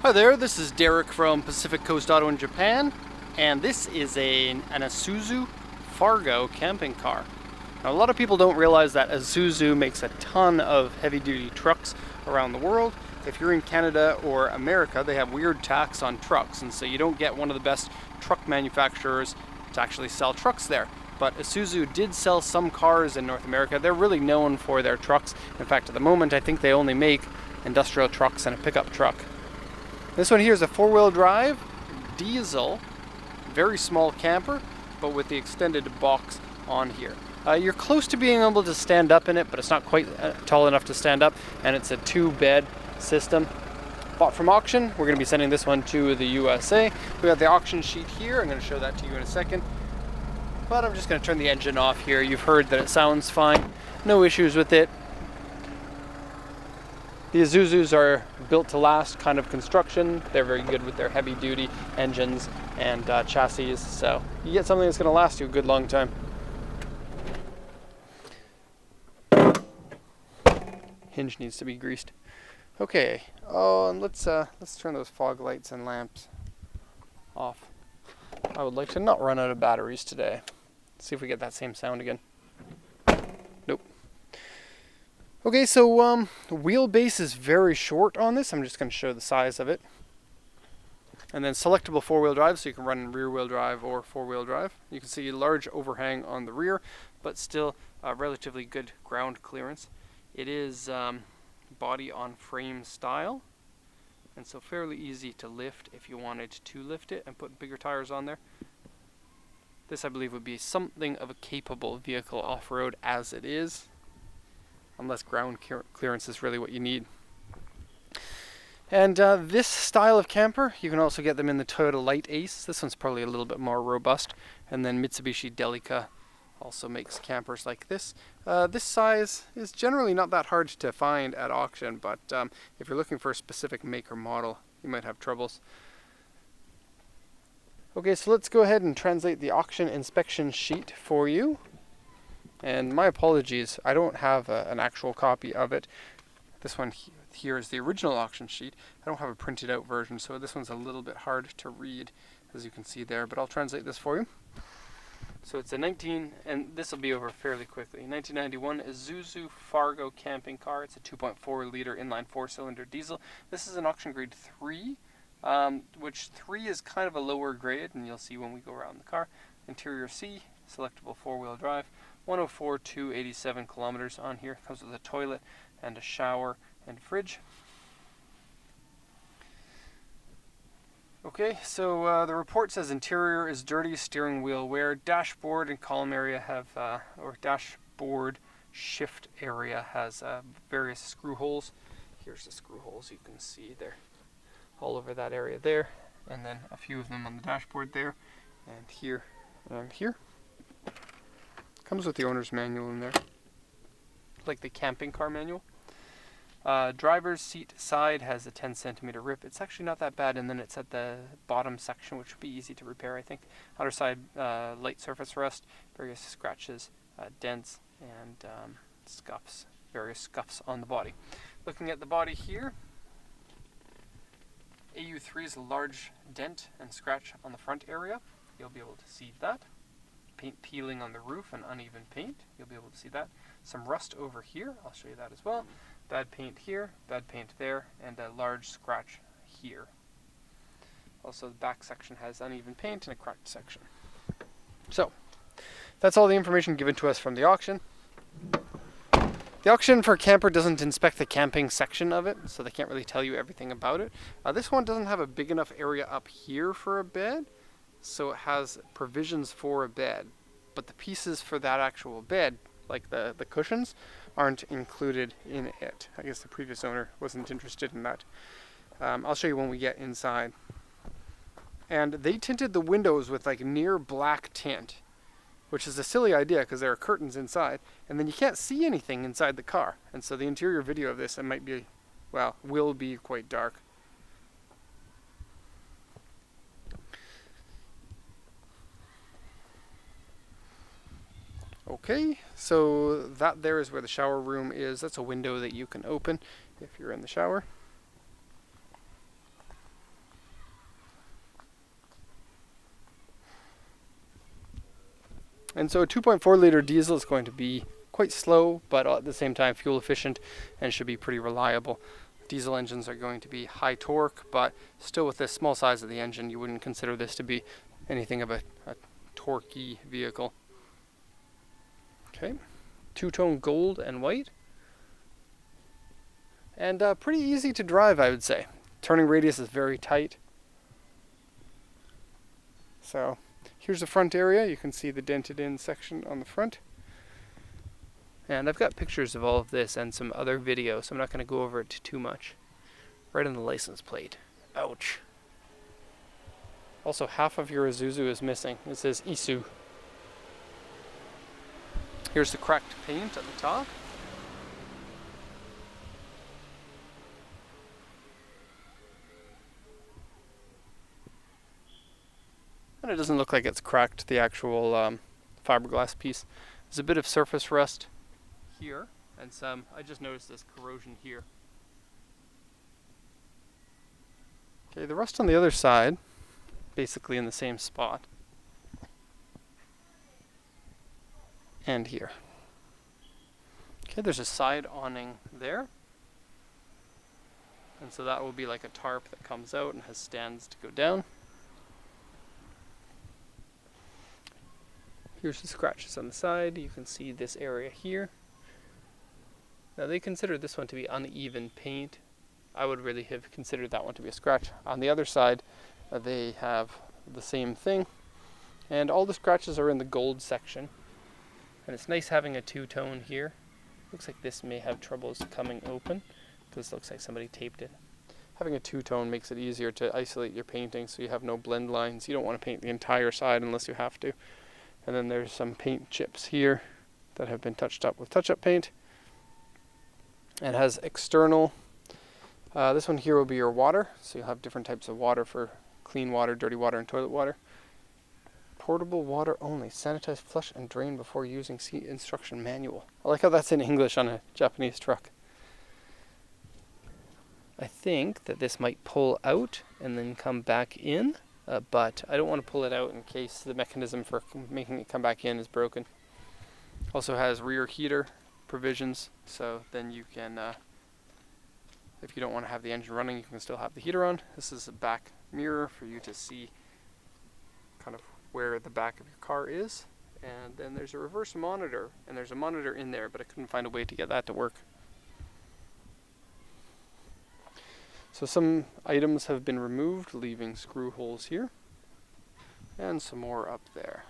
Hi there, this is Derek from Pacific Coast Auto in Japan, and this is an Isuzu Fargo camping car. Now, a lot of people don't realize that Isuzu makes a ton of heavy-duty trucks around the world. If you're in Canada or America, they have weird tax on trucks, and so you don't get one of the best truck manufacturers to actually sell trucks there. But Isuzu did sell some cars in North America. They're really known for their trucks. In fact, at the moment, I think they only make industrial trucks and a pickup truck. This one here is a four-wheel drive, diesel, very small camper, but with the extended box on here. You're close to being able to stand up in it, but it's not quite tall enough to stand up, and it's a two-bed system. Bought from auction. We're going to be sending this one to the USA. We got the auction sheet here. I'm going to show that to you in a second. But I'm just going to turn the engine off here. You've heard that it sounds fine. No issues with it. The Isuzus are built to last kind of construction. They're very good with their heavy duty engines and chassis, so you get something that's going to last you a good long time. Hinge needs to be greased. Okay, and let's turn those fog lights and lamps off. I would like to not run out of batteries today. See if we get that same sound again. Nope. Okay, so the wheelbase is very short on this. I'm just going to show the size of it. And then selectable four-wheel drive, so you can run in rear-wheel drive or four-wheel drive. You can see a large overhang on the rear, but still relatively good ground clearance. It is body on frame style, and so fairly easy to lift if you wanted to lift it and put bigger tires on there. This, I believe, would be something of a capable vehicle off-road as it is, unless ground clearance is really what you need. And this style of camper, you can also get them in the Toyota Light Ace. This one's probably a little bit more robust. And then Mitsubishi Delica also makes campers like this. This size is generally not that hard to find at auction, but if you're looking for a specific make or model, you might have troubles. Okay, so let's go ahead and translate the auction inspection sheet for you. And my apologies, I don't have an actual copy of it. This one here is the original auction sheet. I don't have a printed out version, so this one's a little bit hard to read, as you can see there, but I'll translate this for you. So it's a and this will be over fairly quickly, 1991 Isuzu Fargo camping car. It's a 2.4 liter inline four-cylinder diesel. This is an auction grade 3, which 3 is kind of a lower grade, and you'll see when we go around the car. Interior C, selectable four-wheel drive. 104,287 kilometers on here. Comes with a toilet and a shower and fridge. Okay, so the report says interior is dirty, steering wheel wear, dashboard and column area have, or dashboard shift area has various screw holes. Here's the screw holes you can see there, all over that area there, and then a few of them on the dashboard there, and here, and here. Comes with the owner's manual in there, like the camping car manual. Driver's seat side has a 10 centimeter rip. It's actually not that bad, and then it's at the bottom section, which would be easy to repair, I think. Outer side, light surface rust, various scratches, dents, and scuffs, various scuffs on the body. Looking at the body here, AU3 is a large dent and scratch on the front area. You'll be able to see that. Paint peeling on the roof and uneven paint. You'll be able to see that. Some rust over here. I'll show you that as well. Bad paint here, bad paint there, and a large scratch here. Also, the back section has uneven paint and a cracked section. So, that's all the information given to us from the auction. The auction for camper doesn't inspect the camping section of it, so they can't really tell you everything about it. This one doesn't have a big enough area up here for a bed, so it has provisions for a bed, but the pieces for that actual bed, like the cushions, aren't included in it. I guess the previous owner wasn't interested in that. I'll show you when we get inside. And they tinted the windows with like near black tint, which is a silly idea because there are curtains inside, and then you can't see anything inside the car. And so the interior video of this, it might be, well, will be quite dark. Okay, so that there is where the shower room is. That's a window that you can open if you're in the shower. And so a 2.4 liter diesel is going to be quite slow, but at the same time fuel efficient and should be pretty reliable. Diesel engines are going to be high torque, but still with this small size of the engine, you wouldn't consider this to be anything of a torquey vehicle. Okay, two-tone gold and white. And pretty easy to drive, I would say. Turning radius is very tight. So here's the front area. You can see the dented in section on the front. And I've got pictures of all of this and some other videos, so I'm not going to go over it too much. Right on the license plate. Ouch. Also, half of your Isuzu is missing. It says Isuzu. Here's the cracked paint at the top. And it doesn't look like it's cracked, the actual fiberglass piece. There's a bit of surface rust here, and some, I just noticed this corrosion here. Okay, the rust on the other side, basically in the same spot. And here. Okay, there's a side awning there. And so that will be like a tarp that comes out and has stands to go down. Here's the scratches on the side. You can see this area here. Now they consider this one to be uneven paint. I would really have considered that one to be a scratch. On the other side, they have the same thing. And all the scratches are in the gold section. And it's nice having a two-tone here. Looks like this may have troubles coming open, because it looks like somebody taped it. Having a two-tone makes it easier to isolate your painting so you have no blend lines. You don't want to paint the entire side unless you have to. And then there's some paint chips here that have been touched up with touch-up paint. It has external, this one here will be your water, so you'll have different types of water for clean water, dirty water, and toilet water. Portable water only, sanitize, flush, and drain before using, see instruction manual. I like how that's in English on a Japanese truck. I think that this might pull out and then come back in, but I don't want to pull it out in case the mechanism for making it come back in is broken. Also has rear heater provisions, so then you can, if you don't want to have the engine running, you can still have the heater on. This is a back mirror for you to see kind of where the back of your car is. And then there's a reverse monitor, and there's a monitor in there, but I couldn't find a way to get that to work. So some items have been removed, leaving screw holes here, and some more up there.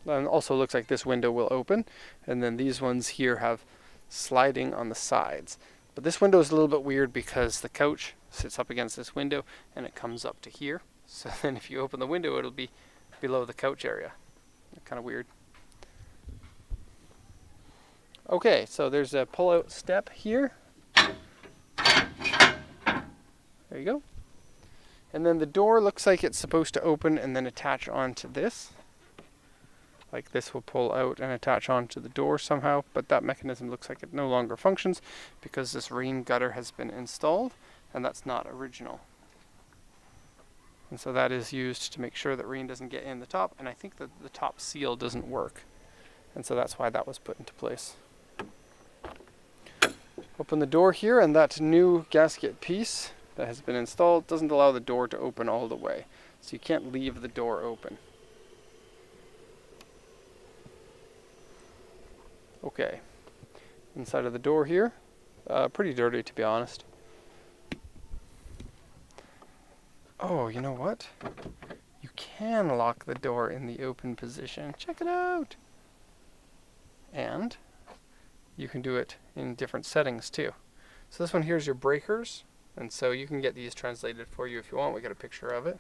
And also looks like this window will open, and then these ones here have sliding on the sides. But this window is a little bit weird because the couch sits up against this window and it comes up to here. So then if you open the window, it'll be below the couch area. Kind of weird. Okay, so there's a pull-out step here. There you go. And then the door looks like it's supposed to open and then attach onto this. Like this will pull out and attach onto the door somehow, but that mechanism looks like it no longer functions because this rain gutter has been installed, and that's not original. And so that is used to make sure that rain doesn't get in the top, and I think that the top seal doesn't work. And so that's why that was put into place. Open the door here, and that new gasket piece that has been installed doesn't allow the door to open all the way. So you can't leave the door open. Okay, inside of the door here, pretty dirty to be honest. Oh, you know what? You can lock the door in the open position. Check it out! And you can do it in different settings too. So this one here is your breakers, and so you can get these translated for you if you want. We got a picture of it.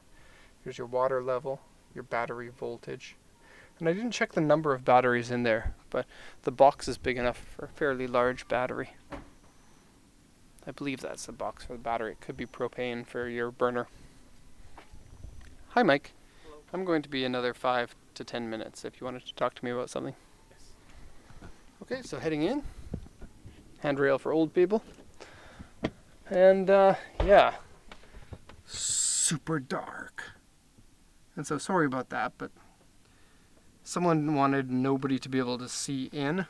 Here's your water level, your battery voltage. And I didn't check the number of batteries in there, but the box is big enough for a fairly large battery. I believe that's the box for the battery. It could be propane for your burner. Hi, Mike. Hello. I'm going to be another 5 to 10 minutes if you wanted to talk to me about something. Yes. Okay, so heading in. Handrail for old people. And yeah, super dark. And so sorry about that, but Someone wanted nobody to be able to see in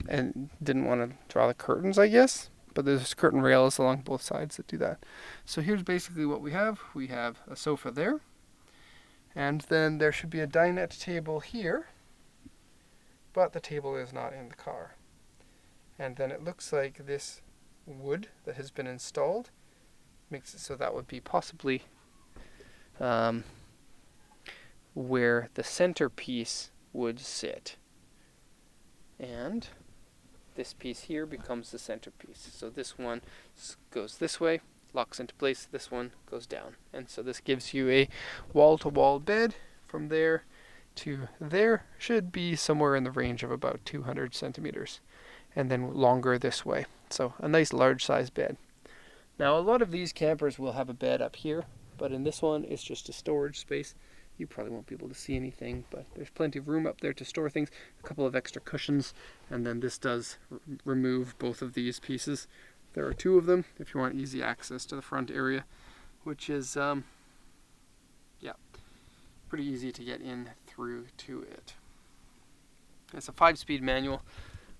and didn't want to draw the curtains, I guess. But there's curtain rails along both sides that do that. So here's basically what we have. We have a sofa there. And then there should be a dinette table here. But the table is not in the car. And then it looks like this wood that has been installed makes it so that would be possibly where the centerpiece would sit. And this piece here becomes the centerpiece. So this one goes this way, locks into place, this one goes down. And so this gives you a wall-to-wall bed. From there to there should be somewhere in the range of about 200 centimeters. And then longer this way. So a nice large size bed. Now a lot of these campers will have a bed up here, but in this one it's just a storage space. You probably won't be able to see anything, but there's plenty of room up there to store things. A couple of extra cushions, and then this does remove both of these pieces. There are two of them if you want easy access to the front area, which is, pretty easy to get in through to it. It's a 5-speed manual.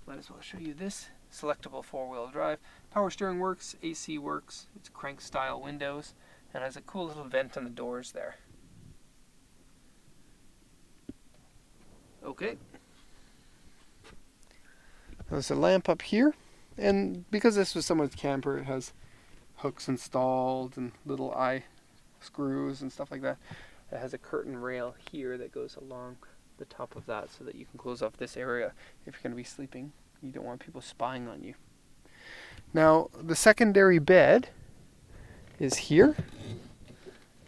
Might as well show you this. Selectable 4-wheel drive. Power steering works, AC works. It's crank style windows, and has a cool little vent on the doors there. Okay. There's a lamp up here, and because this was someone's camper, it has hooks installed and little eye screws and stuff like that. It has a curtain rail here that goes along the top of that so that you can close off this area if you're going to be sleeping. You don't want people spying on you. Now, the secondary bed is here,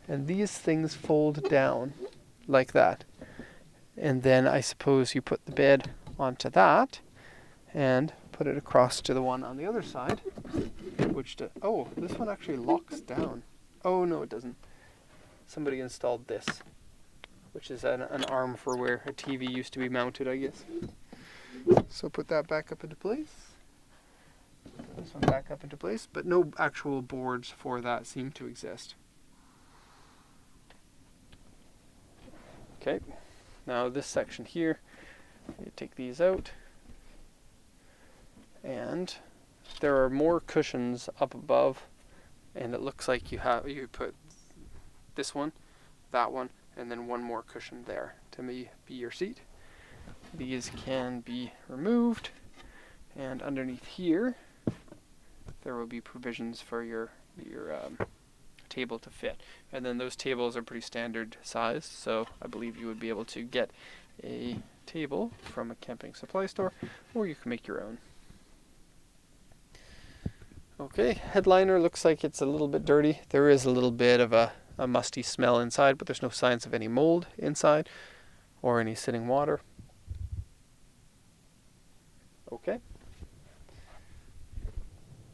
and these things fold down like that. And then I suppose you put the bed onto that and put it across to the one on the other side, oh, this one actually locks down. Oh, no, it doesn't. Somebody installed this, which is an arm for where a TV used to be mounted, I guess. So put that back up into place. This one back up into place, but no actual boards for that seem to exist. Okay, now this section here, you take these out, and there are more cushions up above, and it looks like you put this one, that one, and then one more cushion there to be your seat. These can be removed, and underneath here there will be provisions for your table to fit. And then those tables are pretty standard size, so I believe you would be able to get a table from a camping supply store, or you can make your own. Okay, headliner looks like it's a little bit dirty. There is a little bit of a musty smell inside, but there's no signs of any mold inside or any sitting water. Okay.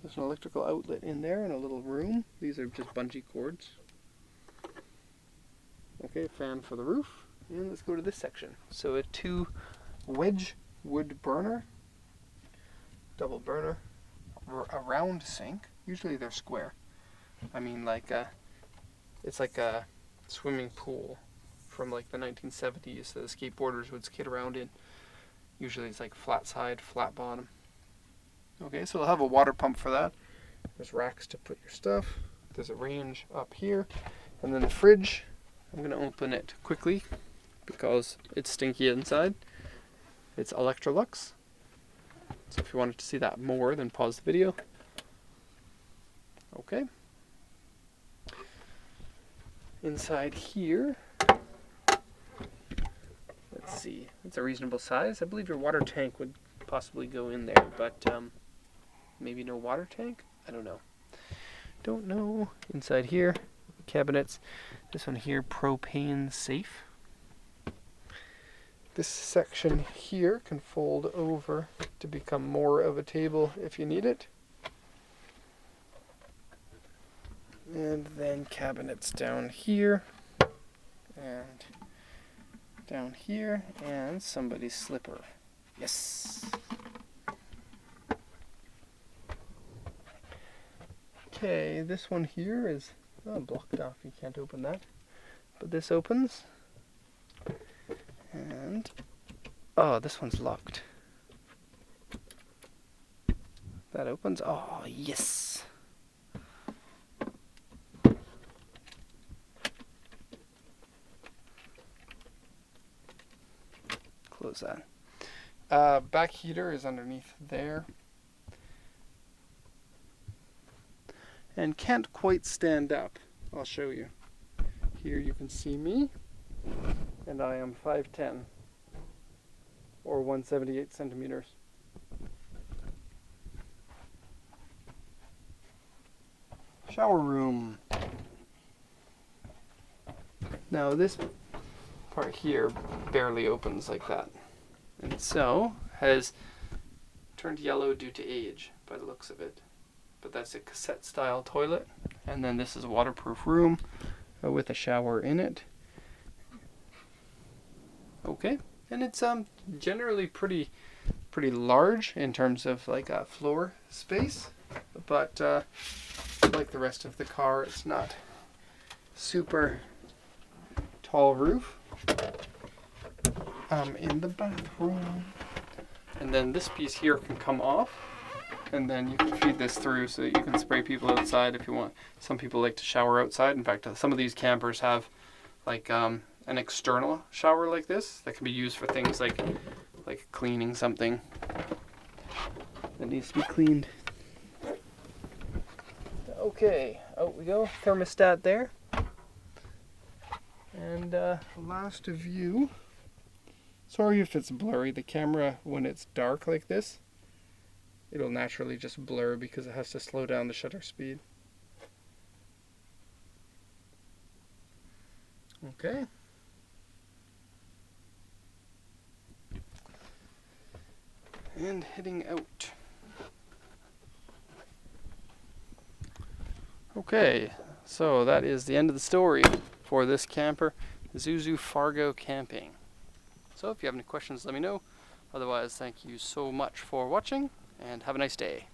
There's an electrical outlet in there and a little room. These are just bungee cords. Okay, fan for the roof. And let's go to this section. So a 2 wedge wood burner, double burner, a round sink. Usually they're square. I mean, it's like a swimming pool from like the 1970s that the skateboarders would skate around in. Usually it's like flat side, flat bottom. Okay, so they'll have a water pump for that. There's racks to put your stuff. There's a range up here. And then the fridge. I'm going to open it quickly because it's stinky inside. It's Electrolux. So if you wanted to see that more, then pause the video. Okay. Inside here, let's see, it's a reasonable size. I believe your water tank would possibly go in there, but maybe no water tank? I don't know. Don't know. Inside here, cabinets. This one here, propane safe. This section here can fold over to become more of a table if you need it. And then cabinets down here, and down here, and somebody's slipper. Yes! Okay, this one here is blocked off. You can't open that. But this opens. And, oh, this one's locked. That opens. Oh, yes. Close that. Back heater is underneath there. And can't quite stand up. I'll show you. Here you can see me. And I am 5'10", or 178 centimeters. Shower room. Now this part here barely opens like that, and so has turned yellow due to age by the looks of it. But that's a cassette style toilet, and then this is a waterproof room with a shower in it. Okay, and it's generally pretty large in terms of like a floor space, but like the rest of the car, it's not super tall roof. In the bathroom, and then this piece here can come off, and then you can feed this through so that you can spray people outside if you want. Some people like to shower outside. In fact, some of these campers have like an external shower like this that can be used for things like cleaning something that needs to be cleaned. Okay, out we go. Thermostat there. And last view. Sorry if it's blurry. The camera, when it's dark like this, it'll naturally just blur because it has to slow down the shutter speed. Okay. And heading out. Okay, so that is the end of the story for this camper, Isuzu Fargo Camping. So if you have any questions, let me know. Otherwise, thank you so much for watching, and have a nice day.